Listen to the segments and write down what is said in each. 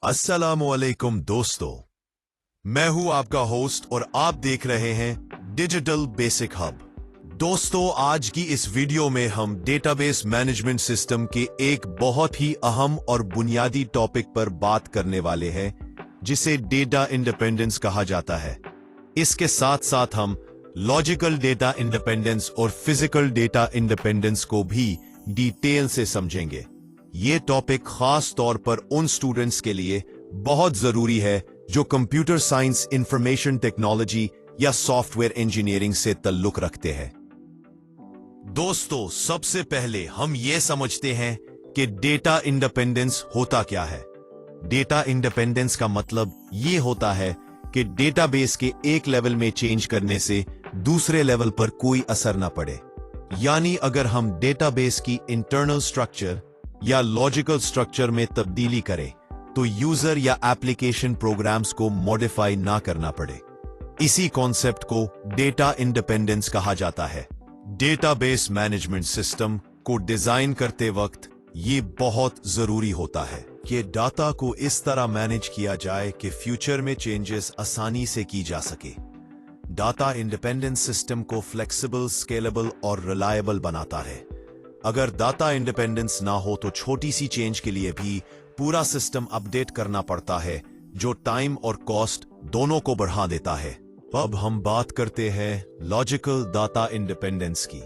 अस्सलामुअलैकुम दोस्तों, मैं हूं आपका होस्ट और आप देख रहे हैं डिजिटल बेसिक हब। दोस्तों, आज की इस वीडियो में हम डेटाबेस मैनेजमेंट सिस्टम के एक बहुत ही अहम और बुनियादी टॉपिक पर बात करने वाले हैं, जिसे डेटा इंडिपेंडेंस कहा जाता है। इसके साथ साथ हम लॉजिकल डेटा इंडिपेंडेंस और फिजिकल डेटा इंडिपेंडेंस को भी डिटेल से समझेंगे। ये टॉपिक खास तौर पर उन स्टूडेंट्स के लिए बहुत जरूरी है जो कंप्यूटर साइंस, इंफॉर्मेशन टेक्नोलॉजी या सॉफ्टवेयर इंजीनियरिंग से ताल्लुक रखते हैं। दोस्तों, सबसे पहले हम ये समझते हैं कि डेटा इंडिपेंडेंस होता क्या है। डेटा इंडिपेंडेंस का मतलब ये होता है कि डेटाबेस के एक लेवल में चेंज करने से दूसरे लेवल पर कोई असर ना पड़े। यानी अगर हम डेटाबेस की इंटरनल स्ट्रक्चर या लॉजिकल स्ट्रक्चर में तब्दीली करें तो यूजर या एप्लीकेशन प्रोग्राम्स को मॉडिफाई ना करना पड़े। इसी कॉन्सेप्ट को डेटा इंडिपेंडेंस कहा जाता है। डेटाबेस मैनेजमेंट सिस्टम को डिजाइन करते वक्त ये बहुत जरूरी होता है कि डाटा को इस तरह मैनेज किया जाए कि फ्यूचर में चेंजेस आसानी से की जा सके। डाटा इंडिपेंडेंस सिस्टम को फ्लेक्सिबल, स्केलेबल और रिलायबल बनाता है। अगर डाटा इंडिपेंडेंस ना हो तो छोटी सी चेंज के लिए भी पूरा सिस्टम अपडेट करना पड़ता है, जो टाइम और कॉस्ट दोनों को बढ़ा देता है। अब हम बात करते हैं लॉजिकल डाटा इंडिपेंडेंस की।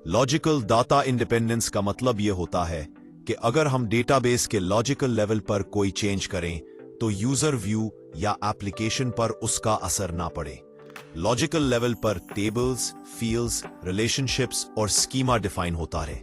लॉजिकल डाटा इंडिपेंडेंस का मतलब यह होता है कि अगर हम डेटाबेस के लॉजिकल लेवल पर कोई चेंज करें तो यूजर व्यू या एप्लीकेशन पर उसका असर ना पड़े। लॉजिकल लेवल पर टेबल्स, फील्ड्स, रिलेशनशिप्स और स्कीमा डिफाइन होता है।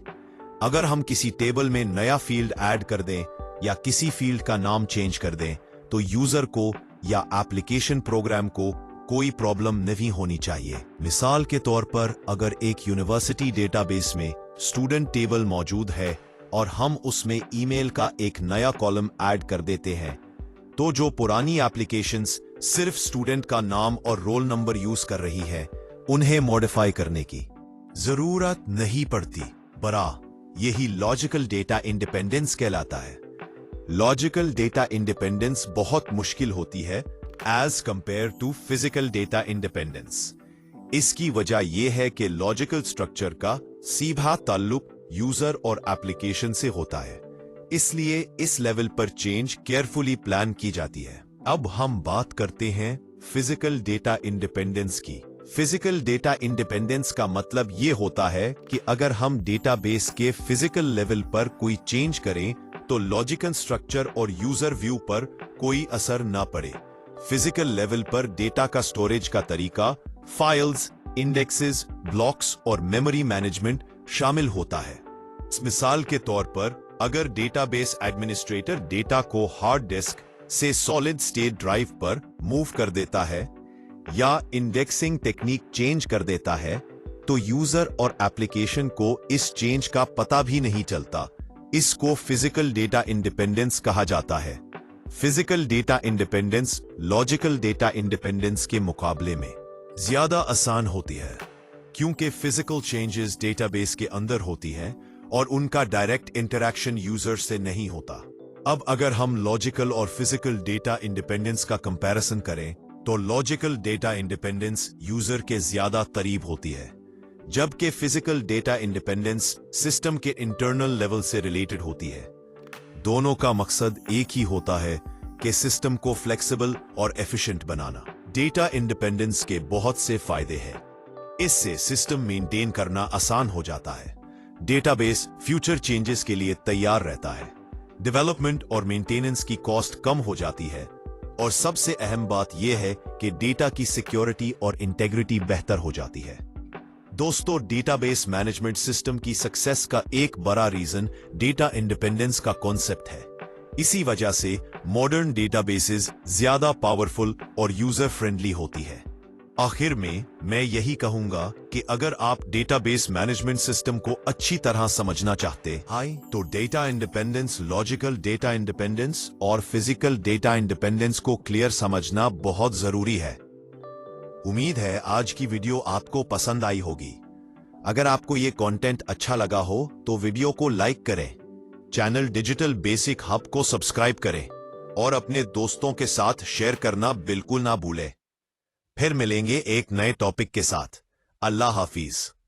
अगर हम किसी टेबल में नया फील्ड ऐड कर दें या किसी फील्ड का नाम चेंज कर दें तो यूजर को या एप्लीकेशन प्रोग्राम को कोई प्रॉब्लम नहीं होनी चाहिए। मिसाल के तौर पर, अगर एक यूनिवर्सिटी डेटाबेस में स्टूडेंट टेबल मौजूद है और हम उसमें ईमेल का एक नया कॉलम ऐड कर देते हैं, तो जो पुरानी एप्लीकेशंस सिर्फ स्टूडेंट का नाम और रोल नंबर यूज कर रही है, उन्हें मॉडिफाई करने की जरूरत नहीं पड़ती। यही लॉजिकल डेटा इंडिपेंडेंस कहलाता है। लॉजिकल डेटा इंडिपेंडेंस बहुत मुश्किल होती है as compare to physical data independence. इसकी वजह यह है कि लॉजिकल स्ट्रक्चर का सीधा ताल्लुक यूजर और एप्लीकेशन से होता है, इसलिए इस लेवल पर चेंज केयरफुली प्लान की जाती है। अब हम बात करते हैं फिजिकल डेटा इंडिपेंडेंस की। फिजिकल डेटा इंडिपेंडेंस का मतलब यह होता है कि अगर हम डेटाबेस के फिजिकल लेवल पर कोई चेंज करें तो लॉजिकल स्ट्रक्चर और यूजर व्यू पर कोई असर ना पड़े। फिजिकल लेवल पर डेटा का स्टोरेज का तरीका, फाइल्स, इंडेक्सेस, ब्लॉक्स और मेमोरी मैनेजमेंट शामिल होता है। इस मिसाल के तौर पर, अगर डेटाबेस एडमिनिस्ट्रेटर डेटा को हार्ड डिस्क से सॉलिड स्टेट ड्राइव पर मूव कर देता है या इंडेक्सिंग टेक्निक चेंज कर देता है, तो यूजर और एप्लीकेशन को इस चेंज का पता भी नहीं चलता। इसको फिजिकल डेटा इंडिपेंडेंस कहा जाता है। Physical data independence logical data independence के मुकाबले में ज्यादा आसान होती है, क्योंकि फिजिकल चेंजेस डेटाबेस के अंदर होती हैं और उनका डायरेक्ट इंटरैक्शन यूजर से नहीं होता। अब अगर हम लॉजिकल और फिजिकल डेटा इंडिपेंडेंस का कंपैरिजन करें तो लॉजिकल डेटा इंडिपेंडेंस यूजर के ज्यादा करीब होती है, जबकि फिजिकल डेटा इंडिपेंडेंस सिस्टम के इंटरनल लेवल से रिलेटेड होती है। दोनों का मकसद एक ही होता है कि सिस्टम को फ्लेक्सिबल और एफिशिएंट बनाना। डेटा इंडिपेंडेंस के बहुत से फायदे हैं। इससे सिस्टम मेंटेन करना आसान हो जाता है। डेटाबेस फ्यूचर चेंजेस के लिए तैयार रहता है। डेवलपमेंट और मेंटेनेंस की कॉस्ट कम हो जाती है और सबसे अहम बात यह है कि डेटा की सिक्योरिटी और इंटेग्रिटी बेहतर हो जाती है। दोस्तों, डेटाबेस मैनेजमेंट सिस्टम की सक्सेस का एक बड़ा रीजन डेटा इंडिपेंडेंस का कॉन्सेप्ट है। इसी वजह से मॉडर्न डेटाबेसेस ज्यादा पावरफुल और यूजर फ्रेंडली होती है। आखिर में मैं यही कहूंगा कि अगर आप डेटाबेस मैनेजमेंट सिस्टम को अच्छी तरह समझना चाहते हैं तो data independence, logical data independence और फिजिकल डेटा इंडिपेंडेंस को क्लियर समझना बहुत जरूरी है। उम्मीद है आज की वीडियो आपको पसंद आई होगी। अगर आपको ये कंटेंट अच्छा लगा हो तो वीडियो को लाइक करें, चैनल डिजिटल बेसिक हब को सब्सक्राइब करें اور اپنے دوستوں کے ساتھ شیئر کرنا بالکل نہ بھولیں۔ پھر ملیں گے ایک نئے ٹاپک کے ساتھ۔ اللہ حافظ۔